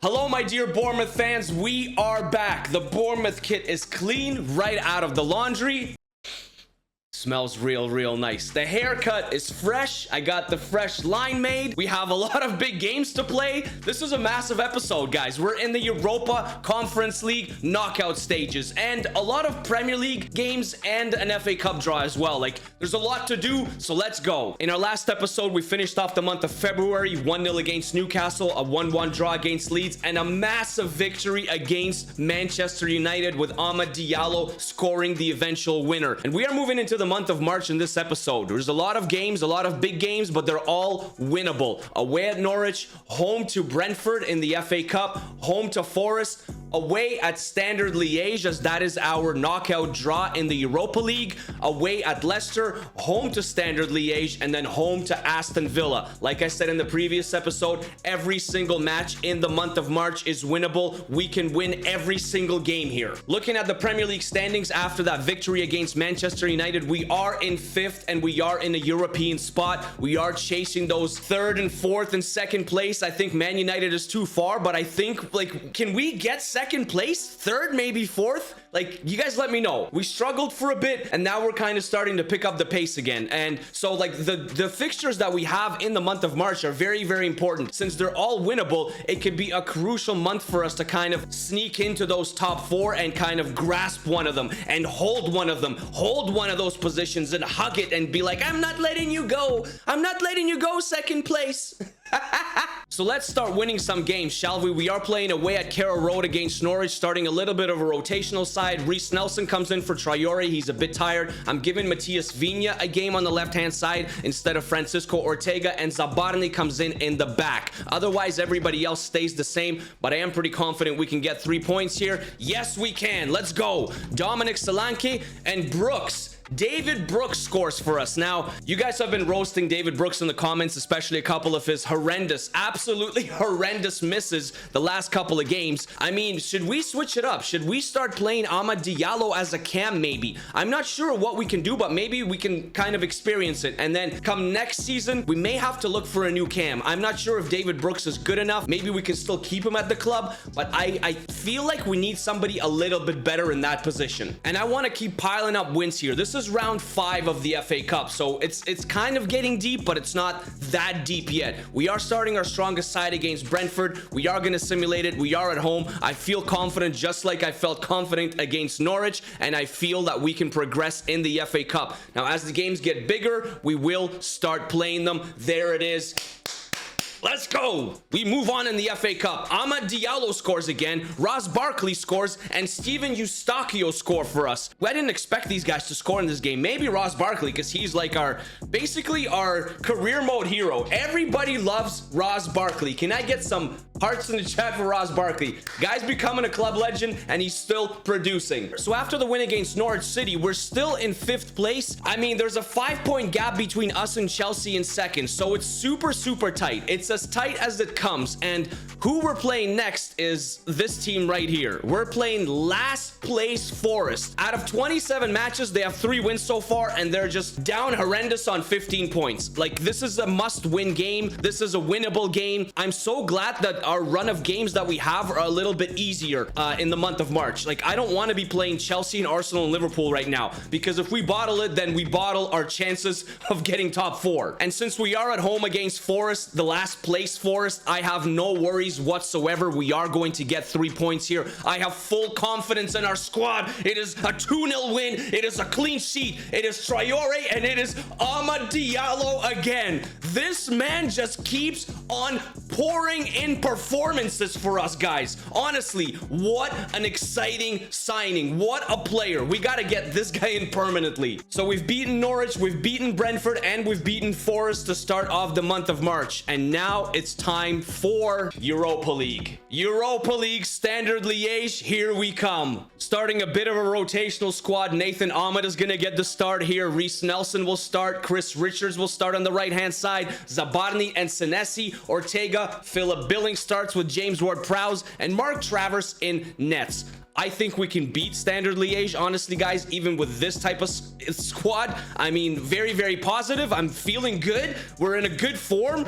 Hello, my dear Bournemouth fans. We are back. The Bournemouth kit is clean right out of the laundry. Smells real nice. The haircut is fresh. I got the fresh line made. We have a lot of big games to play. This is a massive episode, guys. We're in the Europa Conference League knockout stages and a lot of Premier League games and an FA Cup draw as well. Like, there's a lot to do, so let's go. In our last episode, we finished off the month of February 1-0 against Newcastle, a 1-1 draw against Leeds, and a massive victory against Manchester United with Amad Diallo scoring the eventual winner. And we are moving into the month of March in this episode. There's a lot of games, a lot of big games, but they're all winnable. Away at Norwich, home to Brentford in the FA Cup, home to Forest, away at Standard Liège, as that is our knockout draw in the Europa League, away at Leicester, home to Standard Liège, and then home to Aston Villa. Like I said in the previous episode, every single match in the month of March is winnable. We can win every single game here. Looking at the Premier League standings after that victory against Manchester United, we are in 5th and we are in a European spot. We are chasing those 3rd and 4th and 2nd place. I think Man United is too far, but I think, like, can we get 2nd place, 3rd, maybe 4th? Like, you guys let me know. We struggled for a bit and now we're kind of starting to pick up the pace again. And so, like, the fixtures that we have in the month of March are very important. Since they're all winnable, it could be a crucial month for us to kind of sneak into those top 4 and kind of grasp one of them and hold one of them, hold one of those positions and hug it and be like, I'm not letting you go. I'm not letting you go, 2nd place. So let's start winning some games, shall we? We are playing away at Carrow Road against Norwich, starting a little bit of a rotational side. Reece Nelson comes in for Traore. He's a bit tired. I'm giving Matías Viña a game on the left-hand side instead of Francisco Ortega, and Zabarny comes in the back. Otherwise, everybody else stays the same, but I am pretty confident we can get 3 points here. Yes, we can. Let's go. Dominic Solanke and Brooks. David Brooks scores for us. Now, you guys have been roasting David Brooks in the comments, especially a couple of his absolutely horrendous misses the last couple of games. I mean, should we switch it up? Should we start playing Amad Diallo as a cam maybe? I'm not sure what we can do, but maybe we can kind of experience it. And then come next season, we may have to look for a new cam. I'm not sure if David Brooks is good enough. Maybe we can still keep him at the club, but I feel like we need somebody a little bit better in that position. And I want to keep piling up wins here. This is round 5 of the FA Cup, so it's kind of getting deep, but it's not that deep yet. We are starting our strongest side against Brentford. We are going to simulate it. We are at home. I feel confident, just like I felt confident against Norwich, and I feel that we can progress in the FA Cup. Now, as the games get bigger, we will start playing them. There it is. Let's go. We move on in the FA Cup. Amad Diallo scores again. Ross Barkley scores, and Steven Eustachio score for us. I didn't expect these guys to score in this game. Maybe Ross Barkley, because he's like basically our career mode hero. Everybody loves Ross Barkley. Can I get some hearts in the chat for Ross Barkley? Guy's becoming a club legend, and he's still producing. So after the win against Norwich City, we're still in 5th place. I mean, there's a 5-point gap between us and Chelsea in 2nd, so it's super tight. It's as tight as it comes. And who we're playing next is this team right here. We're playing last place Forest. Out of 27 matches, they have 3 wins so far, and they're just down horrendous on 15 points. Like, this is a must-win game. This is a winnable game. I'm so glad that our run of games that we have are a little bit easier in the month of March. Like, I don't want to be playing Chelsea and Arsenal and Liverpool right now, because if we bottle it, then we bottle our chances of getting top 4. And since we are at home against Forest, the last place Forest, I have no worries whatsoever. We are going to get 3 points here. I have full confidence in our squad. It is a 2-0 win. It is a clean sheet. It is Traore, and it is Amad Diallo again. This man just keeps on pouring in performances for us, guys. Honestly, what an exciting signing. What a player. We got to get this guy in permanently. So we've beaten Norwich, we've beaten Brentford, and we've beaten Forest to start off the month of March. And now it's time for Europa League. Europa League, Standard Liège, here we come. Starting a bit of a rotational squad. Nathan Ahmed is going to get the start here. Reece Nelson will start. Chris Richards will start on the right-hand side. Zabarny and Senesi. Ortega. Philip Billing starts with James Ward-Prowse and Mark Travers in nets. I think we can beat Standard Liège, honestly, guys, even with this type of squad. I mean, very, very positive. I'm feeling good. We're in a good form.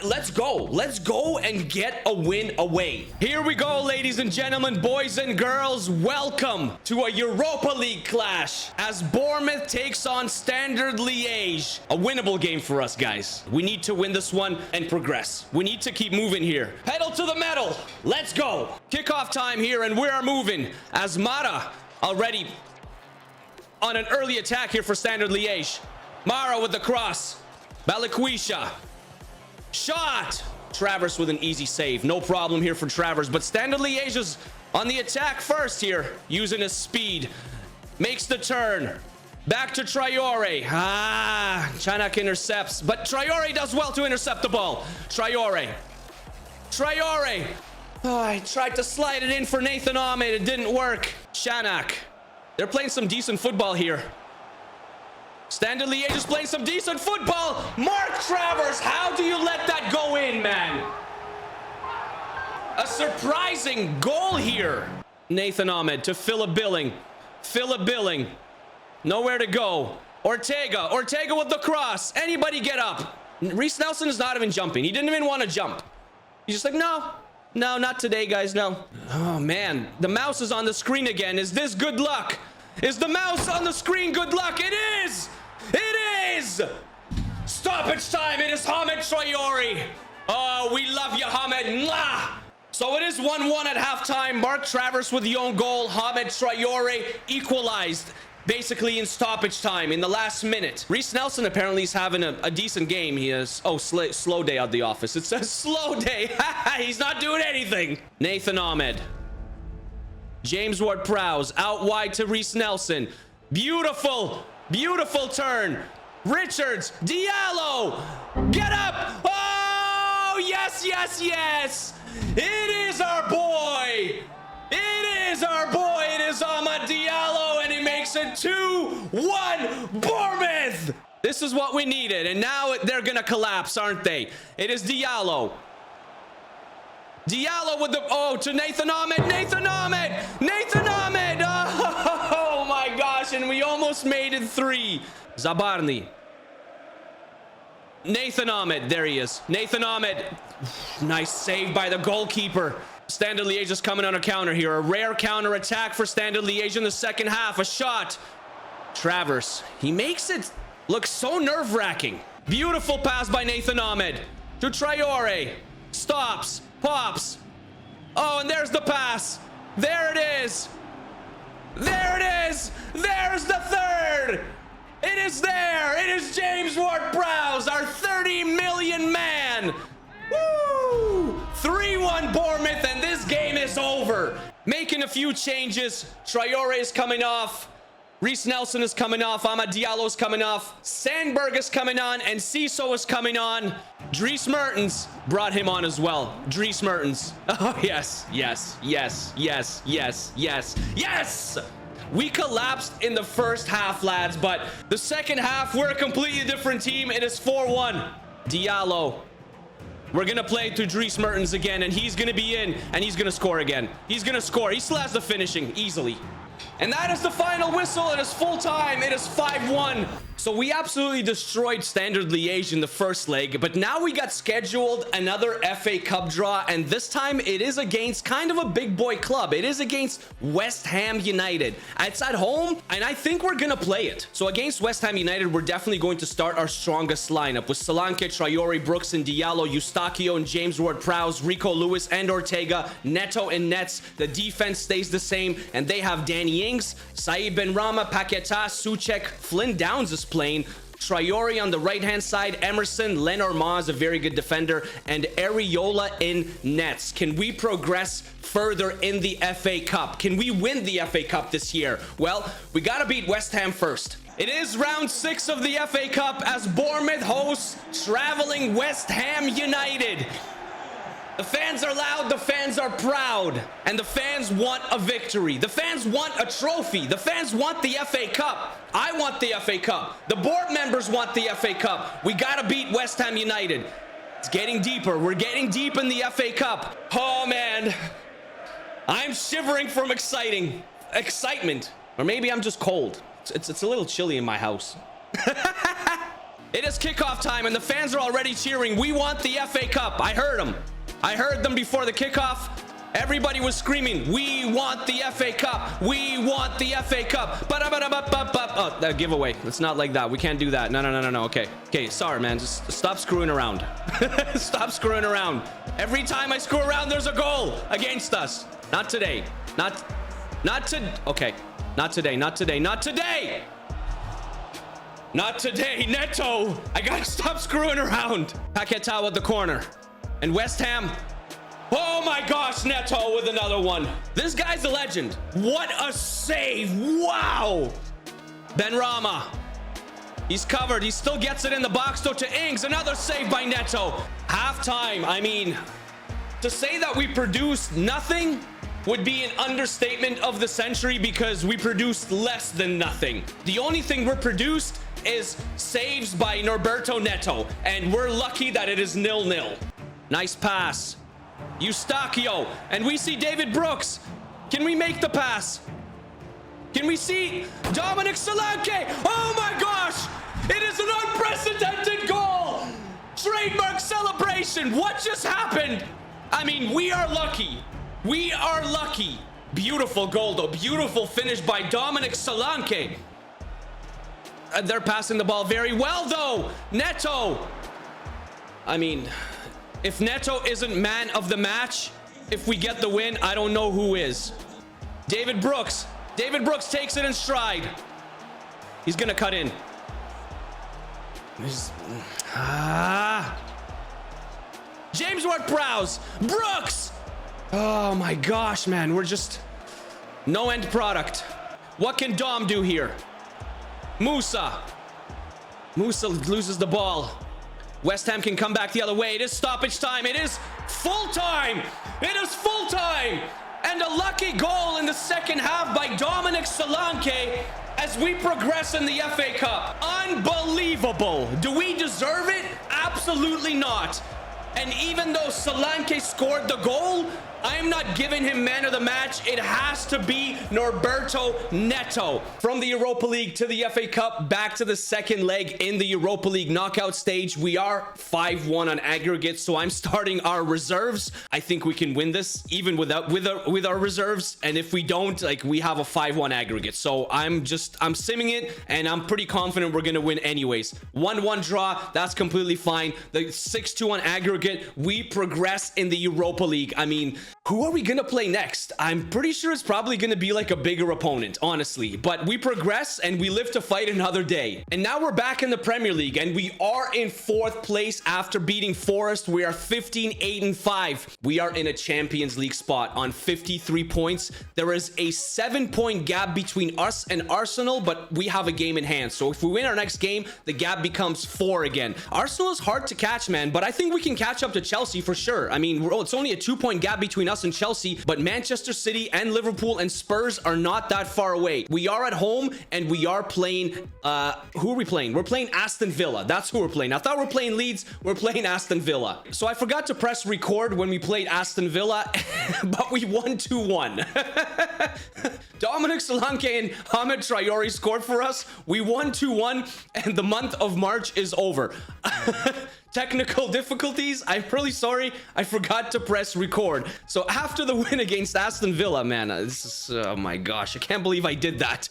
Let's go. Let's go and get a win away. Here we go, ladies and gentlemen, boys and girls. Welcome to a Europa League clash as Bournemouth takes on Standard Liège. A winnable game for us, guys. We need to win this one and progress. We need to keep moving here. Pedal to the metal. Let's go. Kickoff time here, and we are moving as Mara already on an early attack here for Standard Liège. Mara with the cross. Balikwisha. Shot! Travers with an easy save. No problem here for Travers, but Standard Liège is on the attack first here, using his speed. Makes the turn. Back to Traore. Chanak intercepts, but Traore does well to intercept the ball. Traore. Oh, I tried to slide it in for Nathan Ahmed. It didn't work. Chanak. They're playing some decent football here. Standard Liège is playing some decent football. Mark Travers, how do you let that go in, man? A surprising goal here. Nathan Ahmed to Philip Billing. Nowhere to go. Ortega with the cross. Anybody get up. Reece Nelson is not even jumping. He didn't even want to jump. He's just like, no, not today, guys, no. Oh, man. The mouse is on the screen again. Is this good luck? Is the mouse on the screen good luck? It is! It is! Stoppage time. It is Hamed Traore. Oh, we love you, Hamed. Mwah! So it is 1-1 at halftime. Mark Travers with the own goal. Hamed Traore equalized basically in stoppage time in the last minute. Reece Nelson apparently is having a decent game. He is... Oh, slow day at the office. It says slow day. He's not doing anything. Nathan Ahmed. James Ward-Prowse out wide to Reece Nelson. Beautiful turn. Richards. Diallo. Get up. Oh, yes. It is our boy. It is Amad Diallo, and he makes it 2-1 Bournemouth. This is what we needed, and now they're going to collapse, aren't they? It is Diallo. Diallo with the... Oh, to Nathan Ahmed. Oh, my gosh, and we almost made it 3. Zabarny. Nathan Ahmed. There he is. Nathan Ahmed. Nice save by the goalkeeper. Standard Liège is coming on a counter here. A rare counter attack for Standard Liège in the second half. A shot. Travers. He makes it look so nerve-wracking. Beautiful pass by Nathan Ahmed to Traore. Stops. Pops. Oh, and there's the pass. There it is. There's the third. It is there. It is James Ward-Prowse, our 30 million man. Woo! 3-1 Bournemouth, and this game is over. Making a few changes. Traore is coming off. Reece Nelson is coming off. Amad Diallo is coming off. Sandberg is coming on, and Ciso is coming on. Dries Mertens brought him on as well. Dries Mertens. Oh, yes. We collapsed in the first half, lads, but the second half, we're a completely different team. It is 4-1. Diallo. We're going to play to Dries Mertens again, and he's going to be in, and he's going to score again. He's going to score. He still has the finishing easily. And that is the final whistle. It is full time. It is 5-1. So we absolutely destroyed Standard Liège in the first leg, but now we got scheduled another FA Cup draw, and this time it is against kind of a big boy club. It is against West Ham United. It's at home, and I think we're gonna play it. So against West Ham United, we're definitely going to start our strongest lineup with Solanke, Traore, Brooks, and Diallo, Eustachio and James Ward-Prowse, Rico Lewis and Ortega, Neto and Nets. The defense stays the same, and they have Danny Ings, Saïd Benrahma, Paquetá, Souček, Flynn Downs is playing, Traore on the right hand side, Emerson, Lenormand is a very good defender, and Areola in nets. Can we progress further in the FA Cup? Can we win the FA Cup this year? Well, we gotta beat West Ham first. It is round 6 of the FA Cup as Bournemouth hosts traveling West Ham United. The fans are loud, the fans are proud, and the fans want a victory. The fans want a trophy. The fans want the FA Cup. I want the FA Cup. The board members want the FA Cup. We gotta beat West Ham United. It's getting deeper. We're getting deep in the FA Cup. Oh, man. I'm shivering from excitement. Or maybe I'm just cold. It's a little chilly in my house. It is kickoff time and the fans are already cheering. We want the FA Cup. I heard them. I heard them before the kickoff. Everybody was screaming, we want the FA Cup. We want the FA Cup. Oh, that giveaway. It's not like that. We can't do that. No. Okay. Okay, sorry, man. Just stop screwing around. Stop screwing around. Every time I screw around, there's a goal against us. Not today. Okay. Not today. Not today. Not today. Neto. I gotta stop screwing around. Paquetá with the corner. And West Ham. Oh my gosh, Neto with another one. This guy's a legend. What a save. Wow. Benrahma. He's covered. He still gets it in the box though to Ings. Another save by Neto. Halftime. I mean, to say that we produced nothing would be an understatement of the century because we produced less than nothing. The only thing we're produced is saves by Norberto Neto, and we're lucky that it is 0-0. Nice pass. Eustachio, and we see David Brooks. Can we make the pass? Can we see Dominic Solanke? Oh my gosh! It is an unprecedented goal! Trademark celebration! What just happened? I mean, we are lucky. We are lucky. Beautiful goal though. Beautiful finish by Dominic Solanke. They're passing the ball very well though. Neto. I mean, if Neto isn't man of the match, if we get the win, I don't know who is. David Brooks. David Brooks takes it in stride. He's gonna cut in. James Ward-Prowse. Brooks. Oh my gosh, man. We're just no end product. What can Dom do here? Musa loses the ball. West Ham can come back the other way. It is stoppage time. It is full time. It is full time. And a lucky goal in the second half by Dominic Solanke as we progress in the FA Cup. Unbelievable. Do we deserve it? Absolutely not. And even though Solanke scored the goal, I am not giving him man of the match. It has to be Norberto Neto. From the Europa League to the FA Cup, back to the second leg in the Europa League knockout stage. We are 5-1 on aggregate, so I'm starting our reserves. I think we can win this even with our reserves. And if we don't, like, we have a 5-1 aggregate. So I'm simming it, and I'm pretty confident we're gonna win anyways. 1-1 draw, that's completely fine. The 6-2 on aggregate, we progress in the Europa League. I mean, who are we gonna play next? I'm pretty sure it's probably gonna be like a bigger opponent, honestly. But we progress and we live to fight another day. And now we're back in the Premier League and we are in 4th place after beating Forest. We are 15-8-5. We are in a Champions League spot on 53 points. There is a 7-point gap between us and Arsenal, but we have a game in hand. So if we win our next game, the gap becomes 4 again. Arsenal is hard to catch, man, but I think we can catch up to Chelsea for sure. I mean, it's only a 2-point gap between us and Chelsea, but Manchester City and Liverpool and Spurs are not that far away. We are at home and we are playing who are we playing? We're playing Aston Villa. That's who we're playing. I thought we're playing Leeds. We're playing Aston Villa. So I forgot to press record when we played Aston Villa, but we won 2-1. Dominic Solanke and Ahmed Traore scored for us. We won 2-1 and the month of March is over. Technical difficulties. I'm really sorry. I forgot to press record. So after the win against Aston Villa, man, this is, oh my gosh, I can't believe I did that.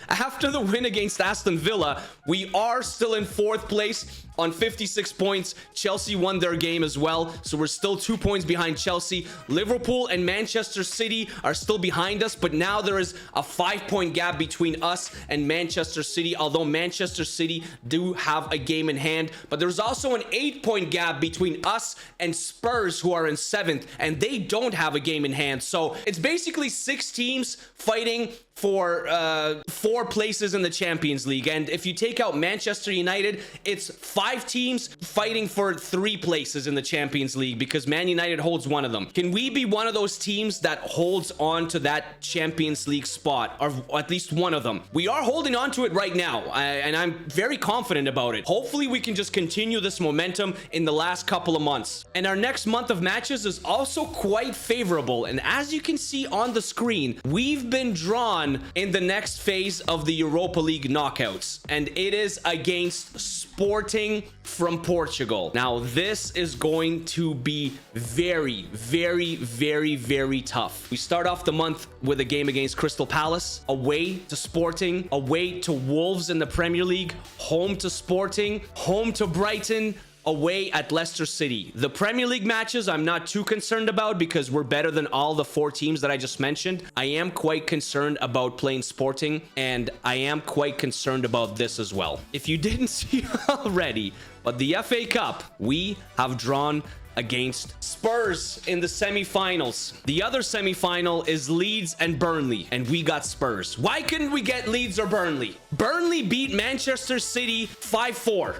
After the win against Aston Villa, we are still in 4th place on 56 points. Chelsea won their game as well, so we're still 2 points behind Chelsea. Liverpool and Manchester City are still behind us, but now there is a 5-point gap between us and Manchester City, although Manchester City do have a game in hand. But there's also an 8-point gap between us and Spurs, who are in 7th, and they don't have a game in hand. So it's basically 6 teams fighting for 4 places in the Champions League. And if you take out Manchester United, it's 5 teams fighting for 3 places in the Champions League because Man United holds one of them. Can we be one of those teams that holds on to that Champions League spot, or at least one of them? We are holding on to it right now, and I'm very confident about it. Hopefully we can just continue this momentum in the last couple of months. And our next month of matches is also quite favorable. And as you can see on the screen, we've been drawn in the next phase of the Europa League knockouts, and it is against Sporting from Portugal. Now, this is going to be very, very, very, very tough. We start off the month with a game against Crystal Palace, away to Sporting, away to Wolves in the Premier League, home to Sporting, home to Brighton, away at Leicester City. The Premier League matches I'm not too concerned about because we're better than all the 4 teams that I just mentioned. I am quite concerned about playing Sporting, and I am quite concerned about this as well. If you didn't see already, but the FA Cup, we have drawn against Spurs in the semi-finals. The other semi-final is Leeds and Burnley, and we got Spurs. Why couldn't we get Leeds or Burnley? Burnley beat Manchester City 5-4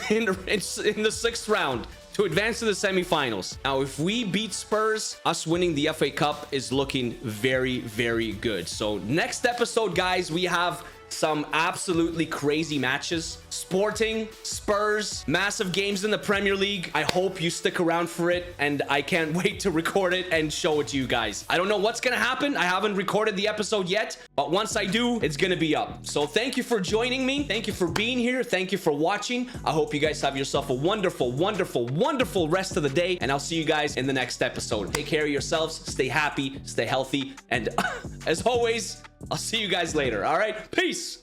in the 6th round to advance to the semifinals. Now, if we beat Spurs, us winning the FA Cup is looking very, very good. So next episode, guys, we have some absolutely crazy matches. Sporting, Spurs, massive games in the Premier League. I hope you stick around for it, and I can't wait to record it and show it to you guys. I don't know what's gonna happen. I haven't recorded the episode yet, but once I do, it's gonna be up. So thank you for joining me. Thank you for being here. Thank you for watching. I hope you guys have yourself a wonderful, wonderful, wonderful rest of the day, and I'll see you guys in the next episode. Take care of yourselves. Stay happy, stay healthy, and as always, I'll see you guys later. All right, peace.